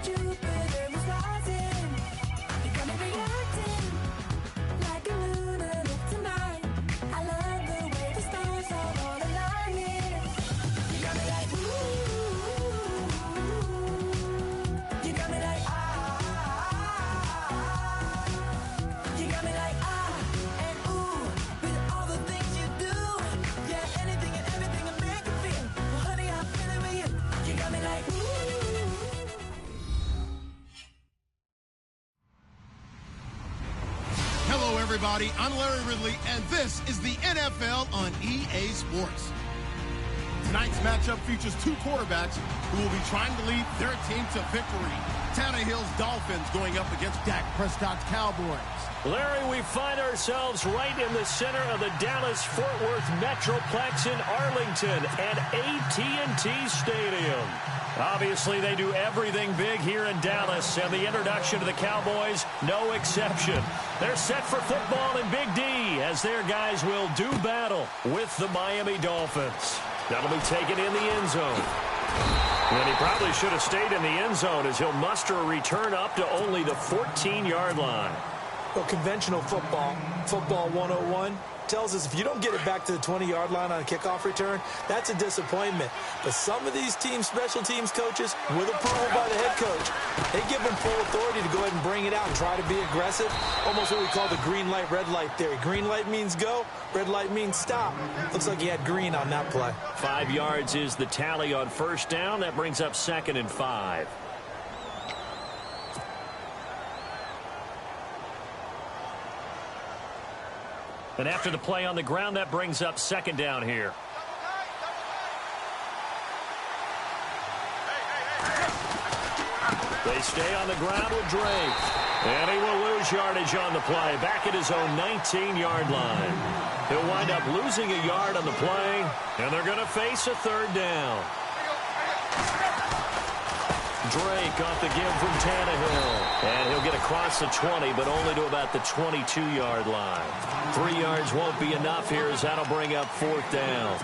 Jupiter was rising. You got me reacting like a lunatic tonight. I love the way the stars are all aligning. You got me like ooh. You got me like you got me like and ooh. With all the things you do, yeah, anything and everything I make you feel. Well, honey, I'm feeling with you. You got me like ooh. Hello, everybody. I'm Larry Ridley, and this is the NFL on EA Sports. Tonight's matchup features two quarterbacks who will be trying to lead their team to victory. Tannehill's Dolphins going up against Dak Prescott's Cowboys. Larry, we find ourselves right in the center of the Dallas-Fort Worth Metroplex in Arlington at AT&T Stadium. Obviously, they do everything big here in Dallas, and the introduction to the Cowboys, no exception. They're set for football in Big D as their guys will do battle with the Miami Dolphins. That'll be taken in the end zone. And he probably should have stayed in the end zone as he'll muster a return up to only the 14-yard line. Well, conventional football 101, tells us if you don't get it back to the 20-yard line on a kickoff return, that's a disappointment. But some of these special teams coaches, with approval by the head coach, they give them full authority to go ahead and bring it out and try to be aggressive. Almost what we call the green light, red light theory. Green light means go, red light means stop. Looks like he had green on that play. 5 yards is the tally on first down. That brings up 2nd and 5. And after the play on the ground, that brings up 2nd down here. They stay on the ground with Drake. And he will lose yardage on the play. Back at his own 19-yard line. He'll wind up losing a yard on the play. And they're going to face a 3rd down. Drake off the give from Tannehill. And he'll get across the 20, but only to about the 22-yard line. 3 yards won't be enough here as that'll bring up 4th down.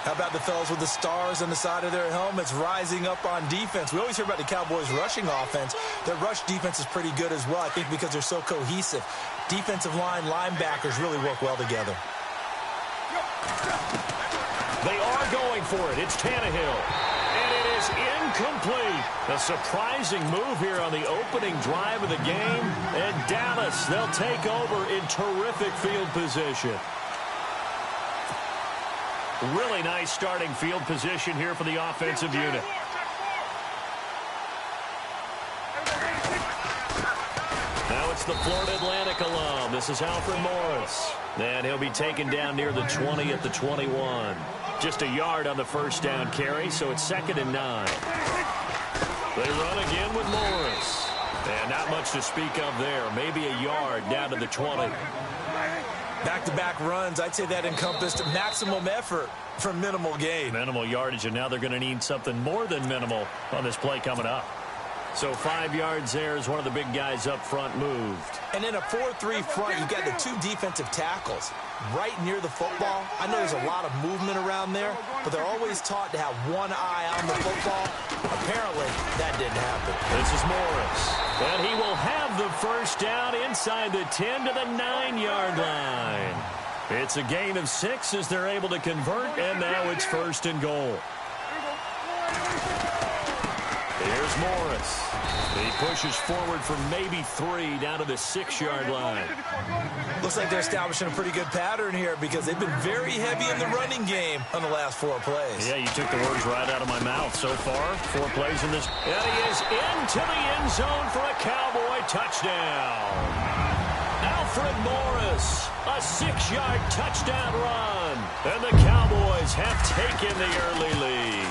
How about the fellas with the stars on the side of their helmets rising up on defense? We always hear about the Cowboys' rushing offense. Their rush defense is pretty good as well, I think, because they're so cohesive. Defensive line, linebackers really work well together. They are going for it. It's Tannehill. And it is incomplete. A surprising move here on the opening drive of the game. And Dallas, they'll take over in terrific field position. Really nice starting field position here for the offensive unit. Now it's the Florida Atlantic alum. This is Alfred Morris. And he'll be taken down near the 20 at the 21. Just a yard on the first down carry, so it's 2nd and 9. They run again with Morris. And not much to speak of there. Maybe a yard down to the 20. Back-to-back runs, I'd say that encompassed maximum effort for minimal gain. Minimal yardage, and now they're going to need something more than minimal on this play coming up. So 5 yards there as one of the big guys up front moved. And in a 4-3 front, you've got the 2 defensive tackles right near the football. I know there's a lot of movement around there, but they're always taught to have one eye on the football. Apparently, that didn't happen. This is Morris. And he will have the first down inside the 10 to the 9-yard line. It's a gain of 6 as they're able to convert, and now it's 1st and goal. Here's Morris. He pushes forward for maybe 3 down to the 6-yard line. Looks like they're establishing a pretty good pattern here because they've been very heavy in the running game on the last 4 plays. Yeah, you took the words right out of my mouth so far. 4 plays in this. And he is into the end zone for a Cowboy touchdown. Alfred Morris, a 6-yard touchdown run. And the Cowboys have taken the early lead.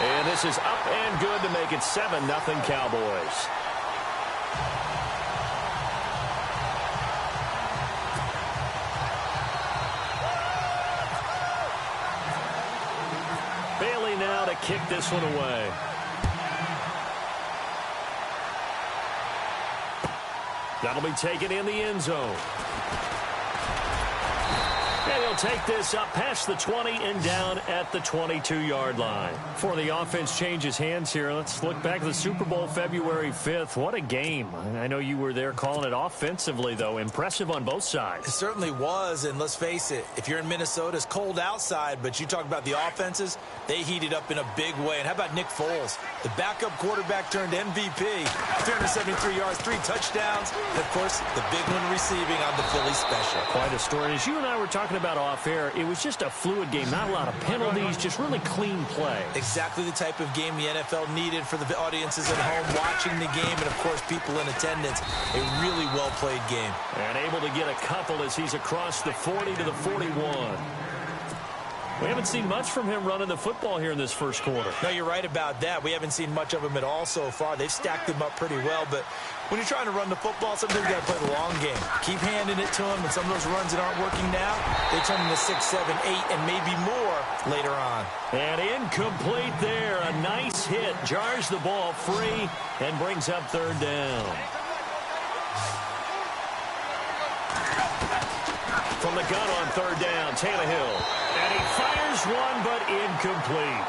And this is up and good to make it 7-0 Cowboys. Bailey now to kick this one away. That'll be taken in the end zone. And he'll They'll take this up past the 20 and down at the 22-yard line. Before the offense changes hands here, let's look back at the Super Bowl February 5th. What a game. I know you were there calling it offensively, though. Impressive on both sides. It certainly was, and let's face it, if you're in Minnesota, it's cold outside, but you talk about the offenses, they heated up in a big way. And how about Nick Foles? The backup quarterback turned MVP. 373 yards, 3 touchdowns, and, of course, the big one receiving on the Philly special. Quite a story. As you and I were talking about off air, it was just a fluid game. Not a lot of penalties, just really clean play. Exactly the type of game the NFL needed for the audiences at home watching the game and, of course, people in attendance. A really well-played game. And able to get a couple as he's across the 40 to the 41. We haven't seen much from him running the football here in this first quarter. No, you're right about that. We haven't seen much of him at all so far. They've stacked him up pretty well, but when you're trying to run the football, sometimes you got to play the long game. Keep handing it to him, and some of those runs that aren't working now, they turn into 6, 7, 8, and maybe more later on. And incomplete there. A nice hit. Jars the ball free and brings up third down. From the gun on third down, Tannehill. And he fires one, but incomplete.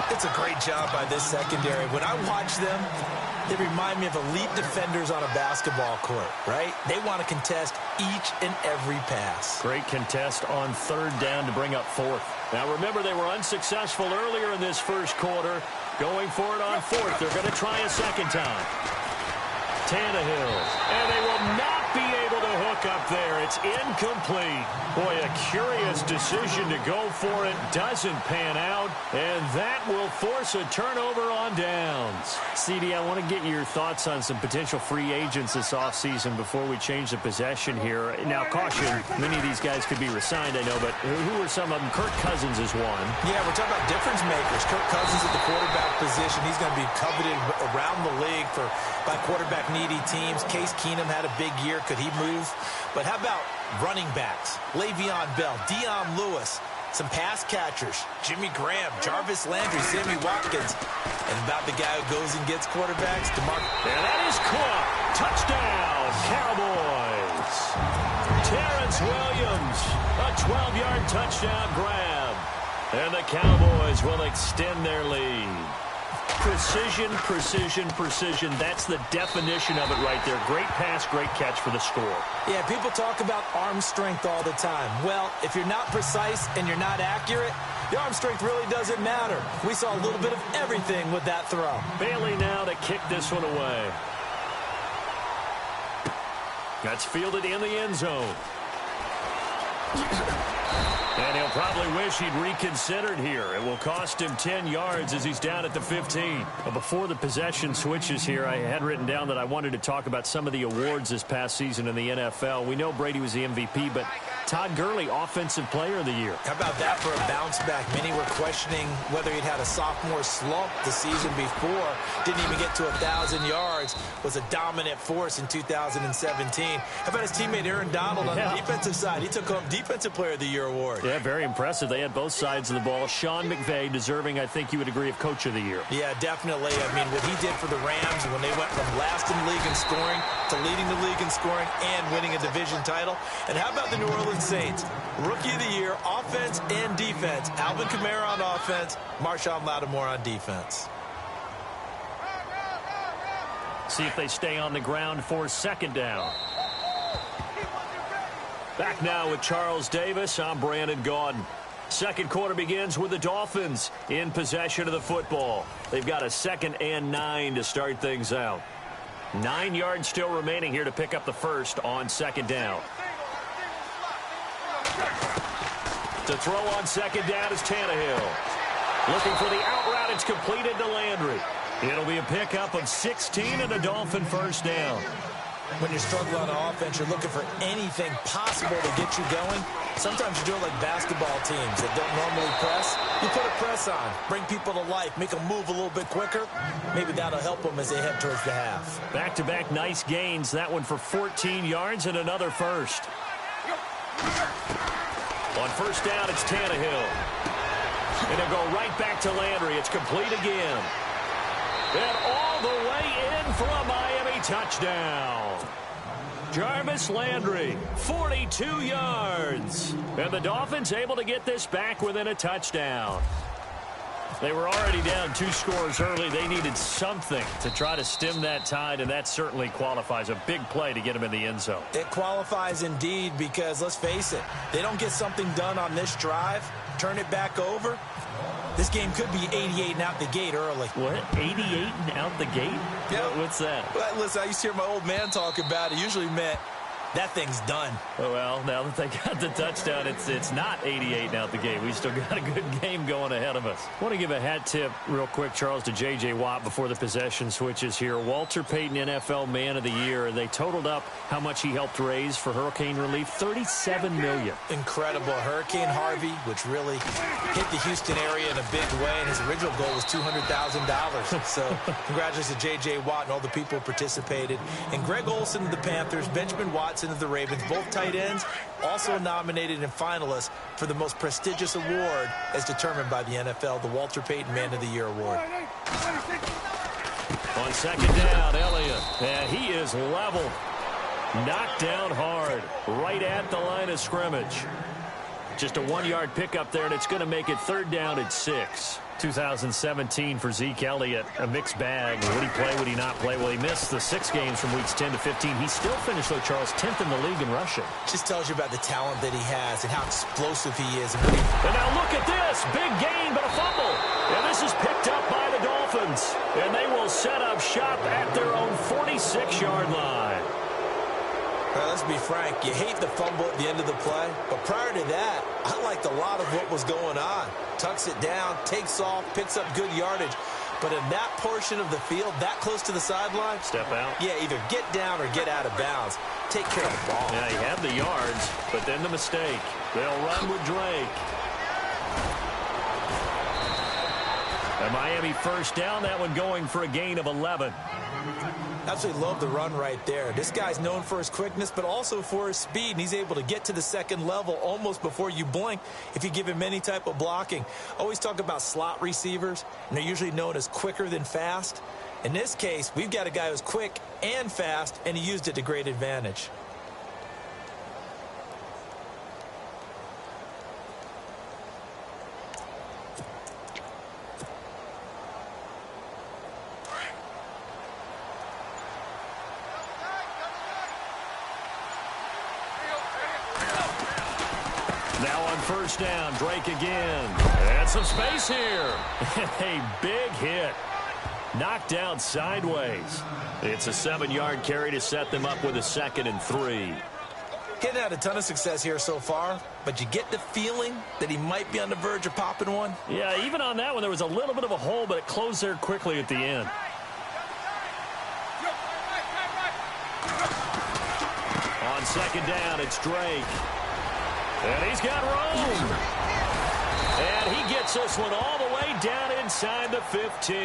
It's a great job by this secondary. When I watch them, they remind me of elite defenders on a basketball court, right? They want to contest each and every pass. Great contest on third down to bring up fourth. Now, remember, they were unsuccessful earlier in this first quarter. Going for it on fourth. They're going to try a second time. Tannehill. And they will not be able to hook up there. It's incomplete. Boy, a curious decision to go for it. Doesn't pan out. And that will force a turnover on downs. CD, I want to get your thoughts on some potential free agents this offseason before we change the possession here. Now, caution, many of these guys could be re-signed, I know, but who are some of them? Kirk Cousins is one. Yeah, we're talking about difference makers. Kirk Cousins at the quarterback position. He's going to be coveted around the league by quarterback-needy teams. Case Keenum had a big year. Could he move? But how about running backs? Le'Veon Bell, Dion Lewis, some pass catchers, Jimmy Graham, Jarvis Landry, Sammy Watkins, and about the guy who goes and gets quarterbacks, DeMar. And that is caught. Touchdown, Cowboys. Terrence Williams, a 12-yard touchdown grab. And the Cowboys will extend their lead. Precision, precision, precision. That's the definition of it right there. Great pass, great catch for the score. Yeah, people talk about arm strength all the time. Well, if you're not precise and you're not accurate, the arm strength really doesn't matter. We saw a little bit of everything with that throw. Bailey now to kick this one away. That's fielded in the end zone. And he'll probably wish he'd reconsidered here. It will cost him 10 yards as he's down at the 15. But before the possession switches here, I had written down that I wanted to talk about some of the awards this past season in the NFL. We know Brady was the MVP, but Todd Gurley, Offensive Player of the Year. How about that for a bounce back? Many were questioning whether he'd had a sophomore slump the season before. Didn't even get to 1,000 yards. Was a dominant force in 2017. How about his teammate Aaron Donald on the defensive side? He took home Defensive Player of the Year award. Yeah, very impressive. They had both sides of the ball. Sean McVay deserving, I think you would agree, of Coach of the Year. Yeah, definitely. I mean, what he did for the Rams when they went from last in the league in scoring to leading the league in scoring and winning a division title. And how about the New Orleans Saints? Rookie of the Year, offense and defense. Alvin Kamara on offense, Marshawn Lattimore on defense. See if they stay on the ground for second down. Back now with Charles Davis. I'm Brandon Gaudin. Second quarter begins with the Dolphins in possession of the football. They've got a 2nd and 9 to start things out. 9 yards still remaining here to pick up the first on second down. To throw on second down is Tannehill. Looking for the out route. It's completed to Landry. It'll be a pickup of 16 and a Dolphin first down. When you're struggling on offense, you're looking for anything possible to get you going. Sometimes you do it like basketball teams that don't normally press. You put a press on, bring people to life, make them move a little bit quicker. Maybe that'll help them as they head towards the half. Back-to-back nice gains. That one for 14 yards and another first. On first down, it's Tannehill. And it'll go right back to Landry. It's complete again. And all the way in for a Miami touchdown. Jarvis Landry, 42 yards. And the Dolphins able to get this back within a touchdown. They were already down 2 scores early. They needed something to try to stem that tide, and that certainly qualifies. A big play to get them in the end zone. It qualifies indeed because, let's face it, they don't get something done on this drive, turn it back over, this game could be 88 and out the gate early. What? 88 and out the gate? Yeah. What's that? Well, listen, I used to hear my old man talk about it. Usually meant that thing's done. Oh, well, now that they got the touchdown, it's not 88 and out the gate. We still got a good game going ahead of us. I want to give a hat tip real quick, Charles, to J.J. Watt before the possession switches here. Walter Payton, NFL Man of the Year. They totaled up how much he helped raise for hurricane relief, $37 million. Incredible. Hurricane Harvey, which really hit the Houston area in a big way, and his original goal was $200,000. So congratulations to J.J. Watt and all the people who participated. And Greg Olsen of the Panthers, Benjamin Watson of the Ravens, both tight ends, also nominated and finalists for the most prestigious award as determined by the NFL, the Walter Payton Man of the Year Award. On second down, Elliott, and he is level. Knocked down hard, right at the line of scrimmage. Just a 1-yard pickup there, and it's going to make it 3rd down at 6. 2017 for Zeke Elliott, a mixed bag. Would he play, would he not play? Well, he missed the 6 games from weeks 10 to 15. He still finished, though, Charles, 10th in the league in rushing. Just tells you about the talent that he has and how explosive he is. And now look at this. Big gain, but a fumble. And this is picked up by the Dolphins. And they will set up shop at their own 46-yard line. Well, let's be frank. You hate the fumble at the end of the play. But prior to that, I liked a lot of what was going on. Tucks it down, takes off, picks up good yardage. But in that portion of the field, that close to the sideline, step out. Yeah, either get down or get out of bounds. Take care of the ball. Yeah, he had the yards, but then the mistake. They'll run with Drake. And Miami first down, that one going for a gain of 11. Absolutely love the run right there. This guy's known for his quickness, but also for his speed, and he's able to get to the second level almost before you blink if you give him any type of blocking. Always talk about slot receivers, and they're usually known as quicker than fast. In this case, we've got a guy who's quick and fast, and he used it to great advantage. Now on first down, Drake again. And some space here. A big hit. Knocked down sideways. It's a 7-yard carry to set them up with a 2nd and 3. He's had a ton of success here so far, but you get the feeling that he might be on the verge of popping one. Yeah, even on that one, there was a little bit of a hole, but it closed there quickly at the end. On second down, it's Drake. And he's got room. And he gets this one all the way down inside the 15.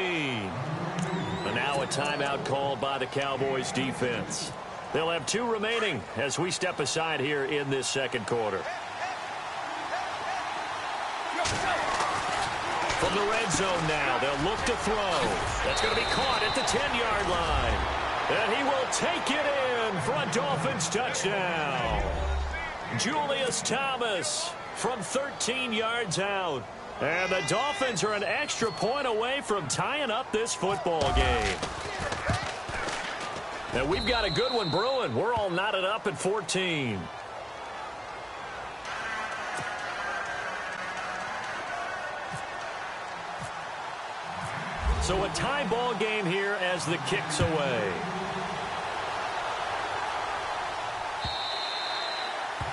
And now a timeout called by the Cowboys defense. They'll have 2 remaining as we step aside here in this second quarter. From the red zone now, they'll look to throw. That's going to be caught at the 10-yard line. And he will take it in for a Dolphins touchdown. Julius Thomas from 13 yards out. And the Dolphins are an extra point away from tying up this football game. And we've got a good one brewing. We're all knotted up at 14. So a tie ball game here as the kick's away.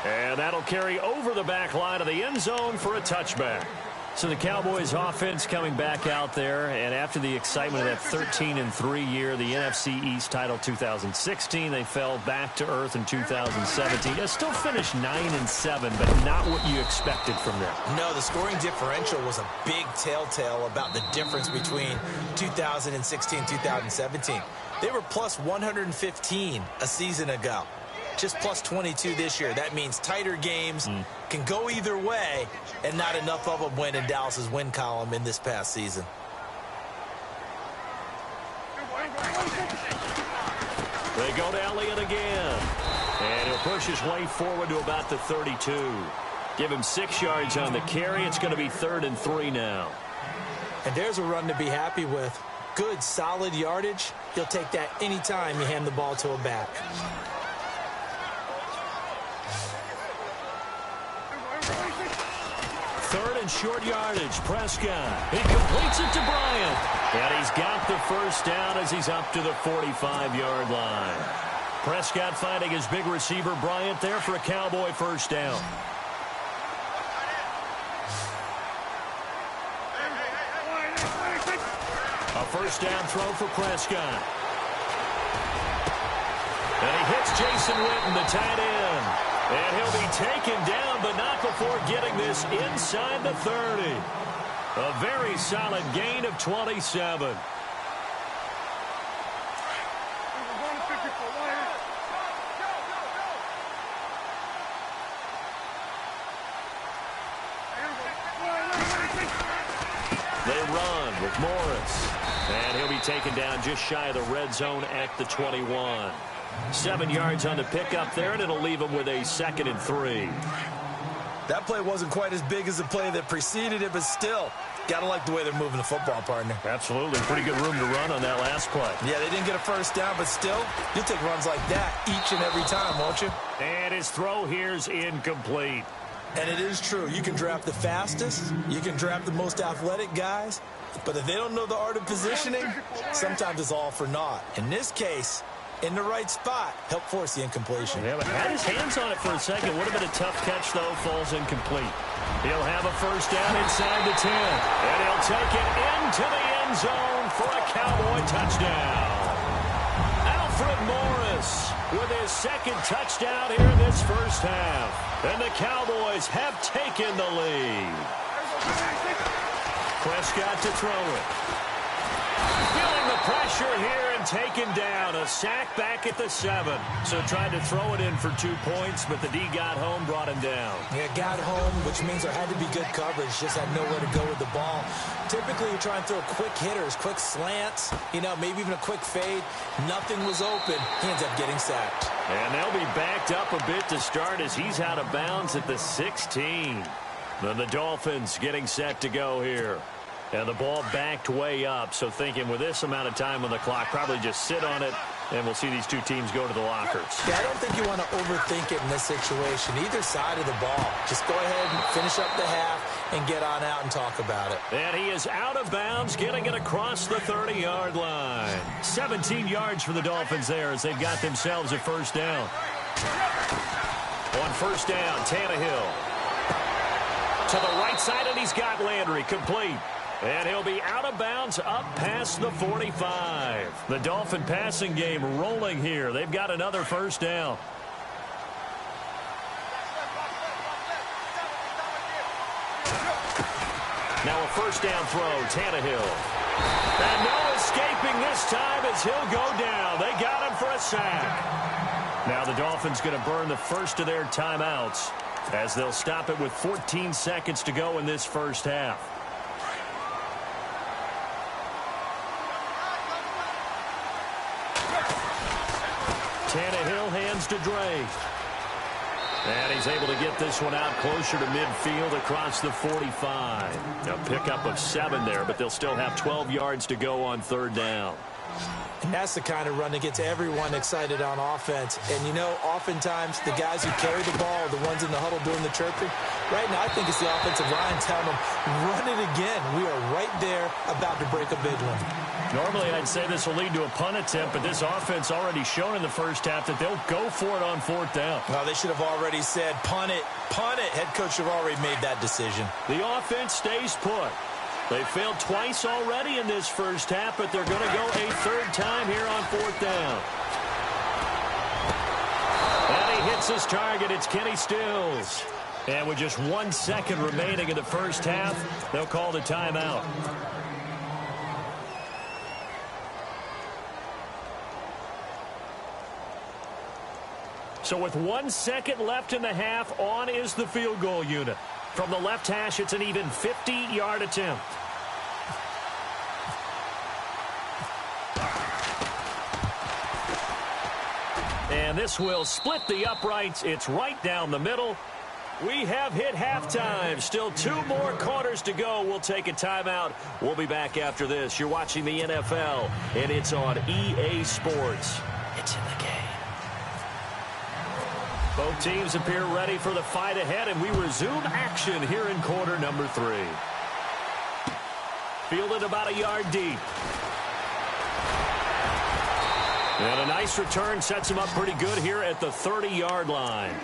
And that'll carry over the back line of the end zone for a touchback. So the Cowboys offense coming back out there, and after the excitement of that 13-3 year, the NFC East title 2016, they fell back to earth in 2017. They still finished 9-7, but not what you expected from them. No, the scoring differential was a big telltale about the difference between 2016 and 2017. They were plus 115 a season ago. Just plus 22 this year. That means tighter games can go either way, and not enough of them win in Dallas's win column in this past season. They go to Elliott again. And he'll push his way forward to about the 32. Give him 6 yards on the carry. It's going to be 3rd and 3 now. And there's a run to be happy with. Good, solid yardage. He'll take that anytime you hand the ball to a back. Third and short yardage. Prescott. He completes it to Bryant. And he's got the first down as he's up to the 45-yard line. Prescott finding his big receiver Bryant there for a Cowboy first down. A first down throw for Prescott. And he hits Jason Witten, the tight end. And he'll be taken down, but not before getting this inside the 30. A very solid gain of 27. They run with Morris. And he'll be taken down just shy of the red zone at the 21. 7 yards on the pickup there, and it'll leave him with a 2nd and 3. That play wasn't quite as big as the play that preceded it, but still, got to like the way they're moving the football, partner. Absolutely. Pretty good room to run on that last play. Yeah, they didn't get a first down, but still, you'll take runs like that each and every time, won't you? And his throw here's incomplete. And it is true. You can draft the fastest. You can draft the most athletic guys. But if they don't know the art of positioning, sometimes it's all for naught. In this case, in the right spot, help force the incompletion. Yeah, but had his hands on it for a second. Would have been a tough catch, though. Falls incomplete. He'll have a first down inside the 10. And he'll take it into the end zone for a Cowboy touchdown. Alfred Morris with his 2nd touchdown here in this first half. And the Cowboys have taken the lead. Prescott to throw it. Feeling the pressure here and taken down. A sack back at the 7. So tried to throw it in for 2 points, but the D got home, brought him down. Yeah, got home, which means there had to be good coverage. Just had nowhere to go with the ball. Typically, you try and throw quick hitters, quick slants, maybe even a quick fade. Nothing was open. He ends up getting sacked. And they'll be backed up a bit to start as he's out of bounds at the 16. Then the Dolphins getting set to go here. And the ball backed way up, so thinking with this amount of time on the clock, probably just sit on it, and we'll see these two teams go to the lockers. Yeah, I don't think you want to overthink it in this situation, either side of the ball. Just go ahead and finish up the half and get on out and talk about it. And he is out of bounds, getting it across the 30-yard line. 17 yards for the Dolphins there as they've got themselves a first down. On first down, Tannehill. To the right side, and he's got Landry complete. And he'll be out of bounds up past the 45. The Dolphin passing game rolling here. They've got another first down. Now a first down throw, Tannehill. And no escaping this time as he'll go down. They got him for a sack. Now the Dolphins going to burn the first of their timeouts as they'll stop it with 14 seconds to go in this first half. Tannehill hands to Drake. And he's able to get this one out closer to midfield across the 45. A pickup of 7 there, but they'll still have 12 yards to go on third down. And that's the kind of run that gets everyone excited on offense. And, oftentimes the guys who carry the ball are the ones in the huddle doing the chirping. Right now, I think it's the offensive line telling them, run it again. We are right there about to break a big one. Normally, I'd say this will lead to a punt attempt, but this offense already shown in the first half that they'll go for it on fourth down. Well, they should have already said, punt it, punt it. Head coach should have already made that decision. The offense stays put. They failed twice already in this first half, but they're going to go a third time here on fourth down. And he hits his target. It's Kenny Stills. And with just 1 second remaining in the first half, they'll call the timeout. So with 1 second left in the half, on is the field goal unit. From the left hash, it's an even 50-yard attempt. And And this will split the uprights. It's right down the middle. We have hit halftime. Still 2 more quarters to go. We'll take a timeout. We'll be back after this. You're watching the NFL, and it's on EA Sports. It's in the game. Both teams appear ready for the fight ahead, and we resume action here in quarter number 3. Fielded about a yard deep. And a nice return sets him up pretty good here at the 30-yard line.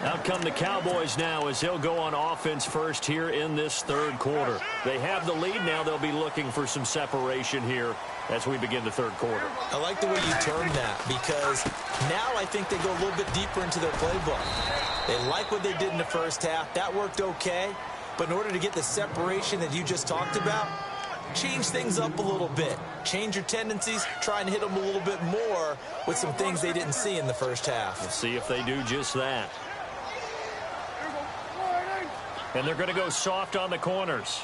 Out come the Cowboys now as they'll go on offense first here in this third quarter. They have the lead now. They'll be looking for some separation here as we begin the third quarter. I like the way you term that because now I think they go a little bit deeper into their playbook. They like what they did in the first half. That worked okay. But in order to get the separation that you just talked about, change things up a little bit. Change your tendencies. Try and hit them a little bit more with some things they didn't see in the first half. We'll see if they do just that. And they're going to go soft on the corners.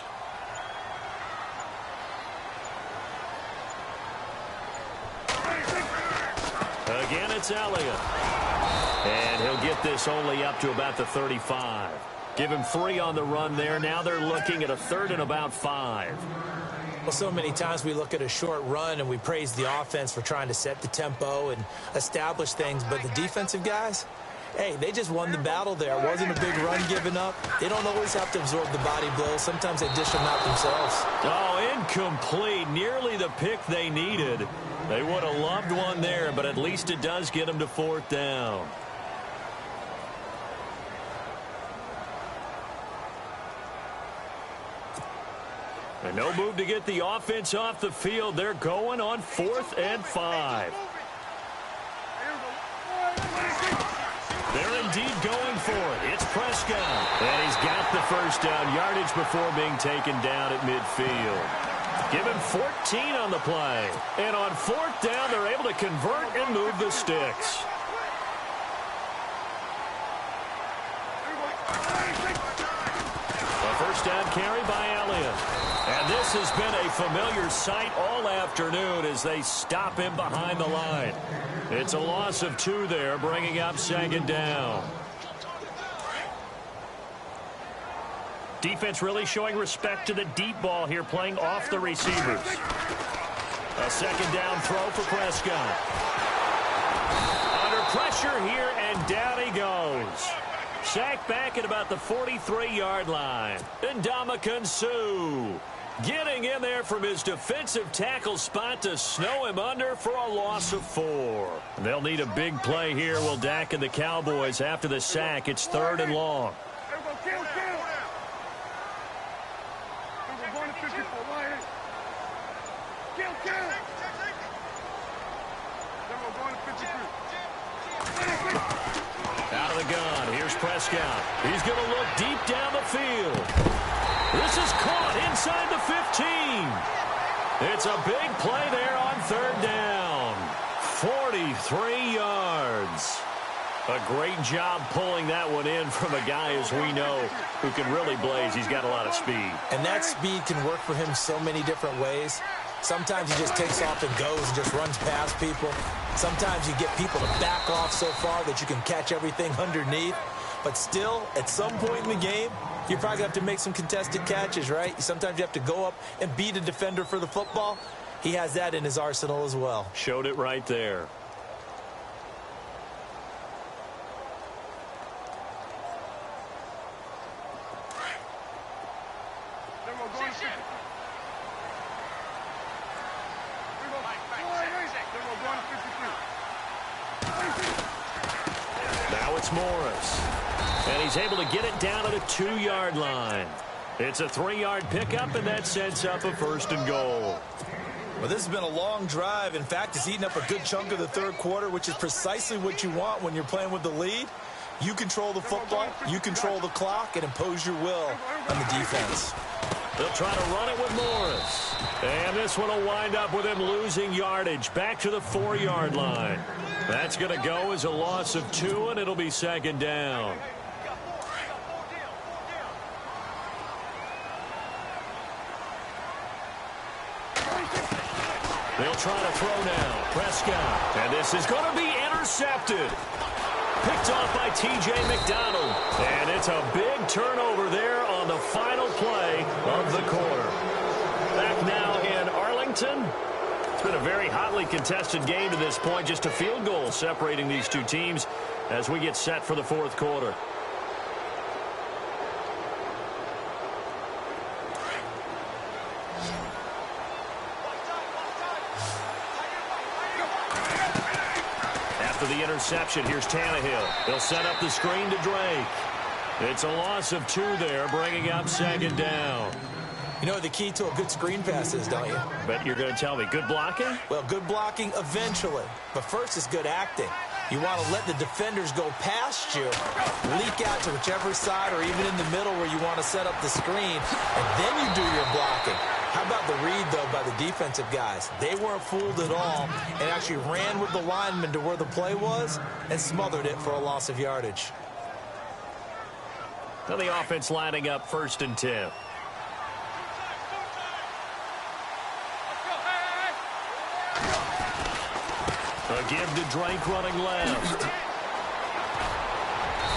Again, it's Elliott. And he'll get this only up to about the 35. Give him 3 on the run there. Now they're looking at a 3rd and about 5. Well, so many times we look at a short run and we praise the offense for trying to set the tempo and establish things. But the defensive guys, hey, they just won the battle there. It wasn't a big run given up. They don't always have to absorb the body blows. Sometimes they dish them out themselves. Oh, incomplete. Nearly the pick they needed. They would have loved one there, but at least it does get them to 4th down. And no move to get the offense off the field. They're going on 4th and 5. They're indeed going for it. It's Prescott. And he's got the first down yardage before being taken down at midfield. Give him 14 on the play. And on 4th down, they're able to convert and move the sticks. A first down carry by Elliott. And this has been a familiar sight all afternoon as they stop him behind the line. It's a loss of 2 there, bringing up 2nd down. Defense really showing respect to the deep ball here, playing off the receivers. A 2nd down throw for Prescott. Under pressure here, and down he goes. Sacked back at about the 43-yard line. And Ndamukong Suh getting in there from his defensive tackle spot to snow him under for a loss of 4. They'll need a big play here, will Dak and the Cowboys after the sack. It's 3rd and long. Out of the gun, here's Prescott. He's going to look deep down the field. This is caught inside the 15. It's a big play there on 3rd down. 43 yards. A great job pulling that one in from a guy, as we know, who can really blaze. He's got a lot of speed. And that speed can work for him so many different ways. Sometimes he just takes off and goes and just runs past people. Sometimes you get people to back off so far that you can catch everything underneath. But still, at some point in the game, you're probably going to have to make some contested catches, right? Sometimes you have to go up and beat a defender for the football. He has that in his arsenal as well. Showed it right there. Now it's Morris. And he's able to get it down to the 2-yard line. It's a 3-yard pickup, and that sets up a 1st and goal. Well, this has been a long drive. In fact, it's eaten up a good chunk of the 3rd quarter, which is precisely what you want when you're playing with the lead. You control the football, you control the clock, and impose your will on the defense. They'll try to run it with Morris. And this one will wind up with him losing yardage back to the 4-yard line. That's going to go as a loss of 2, and it'll be 2nd down. They'll try to throw now. Prescott. And this is going to be intercepted. Intercepted. Picked off by T.J. McDonald. And it's a big turnover there on the final play of the quarter. Back now in Arlington. It's been a very hotly contested game to this point. Just a field goal separating these two teams as we get set for the fourth quarter. After the interception, here's Tannehill. He'll set up the screen to Drake. It's a loss of 2 there, bringing up second down. You know what the key to a good screen pass is, don't you? But you're going to tell me, good blocking? Well, good blocking eventually. But first is good acting. You want to let the defenders go past you, leak out to whichever side or even in the middle where you want to set up the screen, and then you do your blocking. How about the read, though, by the defensive guys? They weren't fooled at all and actually ran with the lineman to where the play was and smothered it for a loss of yardage. Now the offense lining up 1st and 10. A give to Drake running left.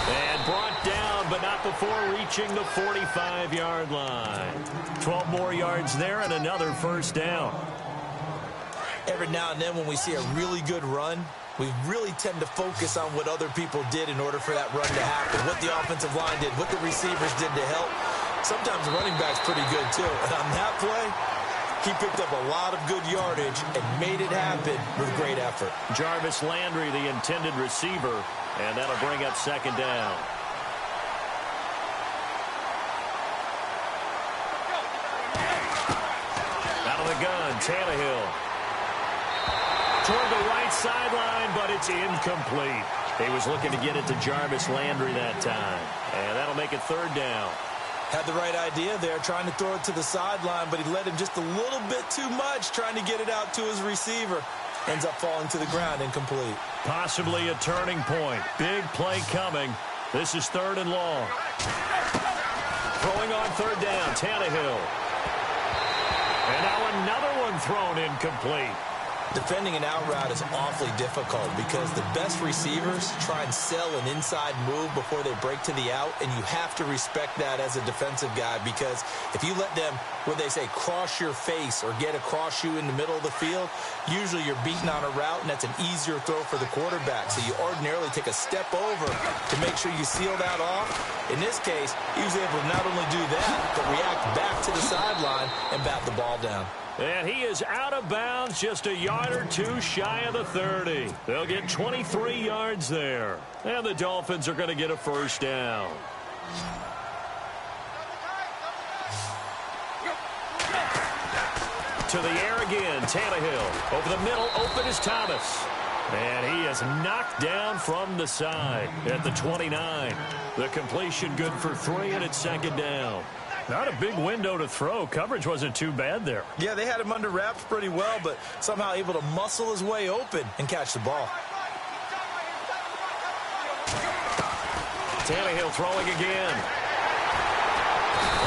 And brought down, but not before reaching the 45-yard line. 12 more yards there and another first down. Every now and then when we see a really good run, we really tend to focus on what other people did in order for that run to happen, what the offensive line did, what the receivers did to help. Sometimes the running back's pretty good, too. And on that play, he picked up a lot of good yardage and made it happen with great effort. Jarvis Landry, the intended receiver, and that'll bring up second down. Out of the gun, Tannehill. Toward the right sideline, but it's incomplete. He was looking to get it to Jarvis Landry that time. And that'll make it third down. Had the right idea there, trying to throw it to the sideline, but he let him just a little bit too much, trying to get it out to his receiver. Ends up falling to the ground, incomplete. Possibly a turning point. Big play coming. This is 3rd and long. Throwing on 3rd down, Tannehill. And now another one thrown incomplete. Defending an out route is awfully difficult because the best receivers try and sell an inside move before they break to the out, and you have to respect that as a defensive guy because if you let them, what they say, cross your face or get across you in the middle of the field, usually you're beaten on a route, and that's an easier throw for the quarterback. So you ordinarily take a step over to make sure you seal that off. In this case, he was able to not only do that, but react back to the sideline and bat the ball down. And he is out of bounds, just a yard or two shy of the 30. They'll get 23 yards there. And the Dolphins are going to get a first down. To the air again, Tannehill. Over the middle, open is Thomas. And he is knocked down from the side at the 29. The completion good for 3, and it's second down. Not a big window to throw. Coverage wasn't too bad there. Yeah, they had him under wraps pretty well, but somehow able to muscle his way open and catch the ball. Tannehill throwing again.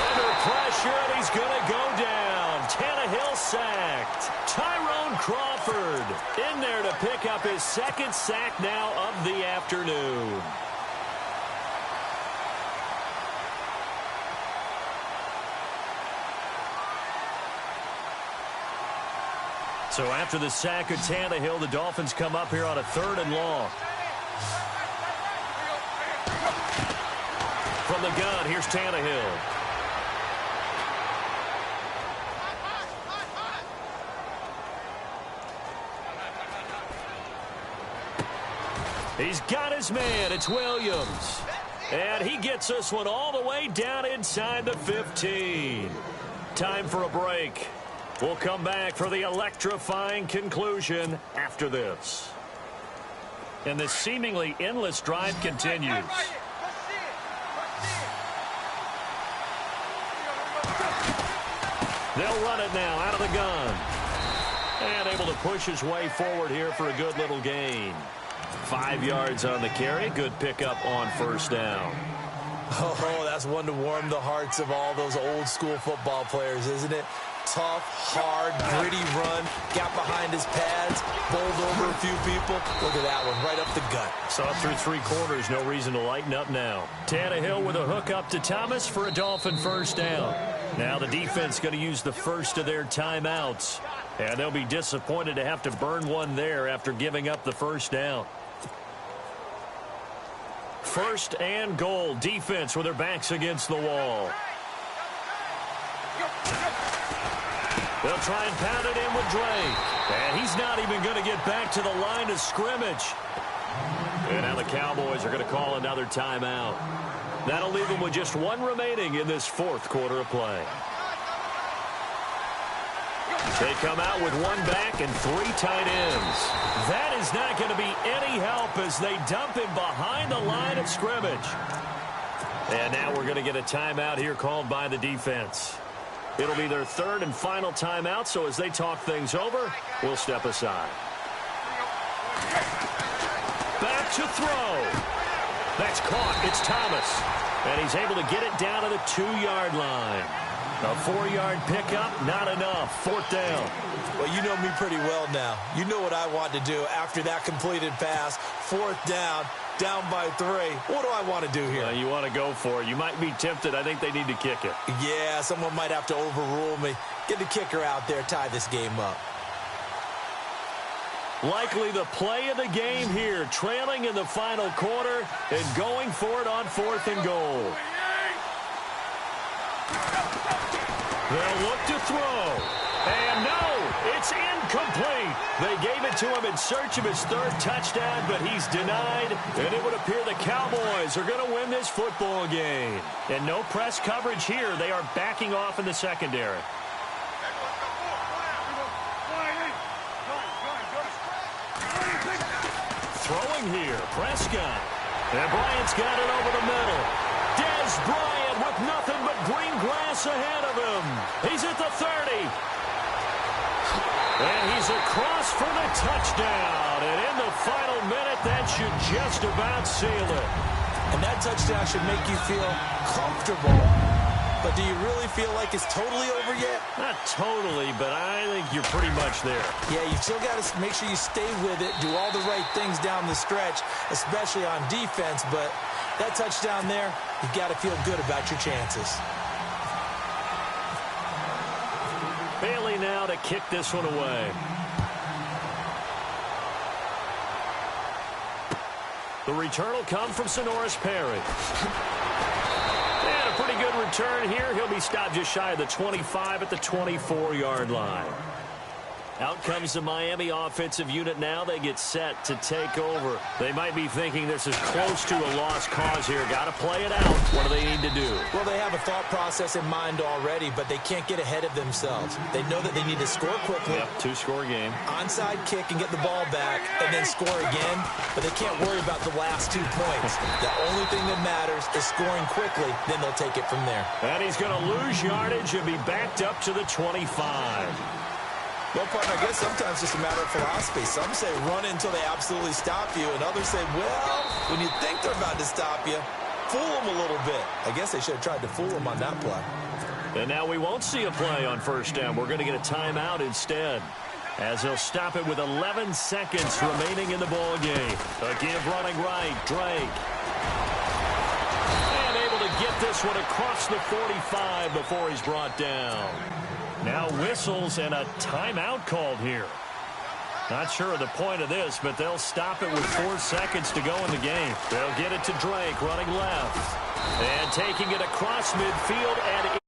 Under pressure, and he's going to go down. Tannehill sacked. Tyrone Crawford in there to pick up his 2nd sack now of the afternoon. So after the sack of Tannehill, the Dolphins come up here on a 3rd and long. From the gun, here's Tannehill. He's got his man. It's Williams. And he gets this one all the way down inside the 15. Time for a break. We'll come back for the electrifying conclusion after this. And the seemingly endless drive continues. They'll run it now out of the gun. And able to push his way forward here for a good little gain. 5 yards on the carry. Good pickup on first down. Oh, that's one to warm the hearts of all those old school football players, isn't it? tough, hard, gritty run. Got behind his pads, bowled over a few people. Look at that one, right up the gut. Saw through 3 quarters, no reason to lighten up now. Tannehill with a hook up to Thomas for a Dolphin first down. Now the defense going to use the first of their timeouts. And they'll be disappointed to have to burn one there after giving up the first down. First and goal. Defense with their backs against the wall. They'll try and pound it in with Drake. And he's not even going to get back to the line of scrimmage. And now the Cowboys are going to call another timeout. That'll leave them with just 1 remaining in this 4th quarter of play. They come out with 1 back and 3 tight ends. That is not going to be any help as they dump him behind the line of scrimmage. And now we're going to get a timeout here called by the defense. It'll be their 3rd and final timeout, so as they talk things over, we'll step aside. Back to throw. That's caught. It's Thomas. And he's able to get it down to the 2-yard line. A 4-yard pickup, not enough. 4th down. Well, you know me pretty well now. You know what I want to do after that completed pass. 4th down, down by 3. What do I want to do here? You want to go for it. You might be tempted. I think they need to kick it. Yeah, someone might have to overrule me. Get the kicker out there, tie this game up. Likely the play of the game here, trailing in the final quarter and going for it on 4th and goal. They'll look to throw. And no, it's incomplete. They gave it to him in search of his 3rd touchdown, but he's denied. And it would appear the Cowboys are going to win this football game. And no press coverage here. They are backing off in the secondary. Throwing here, Prescott. And Bryant's got it over the middle. Dez Bryant with nothing but green grass ahead of him. He's at the 30. And he's across for the touchdown. And in the final minute, that should just about seal it. And that touchdown should make you feel comfortable. But do you really feel like it's totally over yet? Not totally, but I think you're pretty much there. Yeah, you still got to make sure you stay with it, do all the right things down the stretch, especially on defense. But that touchdown there, you've got to feel good about your chances. Bailey now to kick this one away. The return will come from Sonoris Perry. And a pretty good return here. He'll be stopped just shy of the 25 at the 24-yard line. Out comes the Miami offensive unit now. They get set to take over. They might be thinking this is close to a lost cause here. Got to play it out. What do they need to do? Well, they have a thought process in mind already, but they can't get ahead of themselves. They know that they need to score quickly. Yep, 2-score game. Onside kick and get the ball back and then score again, but they can't worry about the last 2 points. The only thing that matters is scoring quickly, then they'll take it from there. And he's going to lose yardage and be backed up to the 25. Well, partner, I guess sometimes it's just a matter of philosophy. Some say run until they absolutely stop you, and others say, well, when you think they're about to stop you, fool them a little bit. I guess they should have tried to fool them on that play. And now we won't see a play on first down. We're going to get a timeout instead, as he'll stop it with 11 seconds remaining in the ball game. A give running right, Drake. And able to get this one across the 45 before he's brought down. Now whistles and a timeout called here. Not sure of the point of this, but they'll stop it with 4 seconds to go in the game. They'll get it to Drake running left. And taking it across midfield and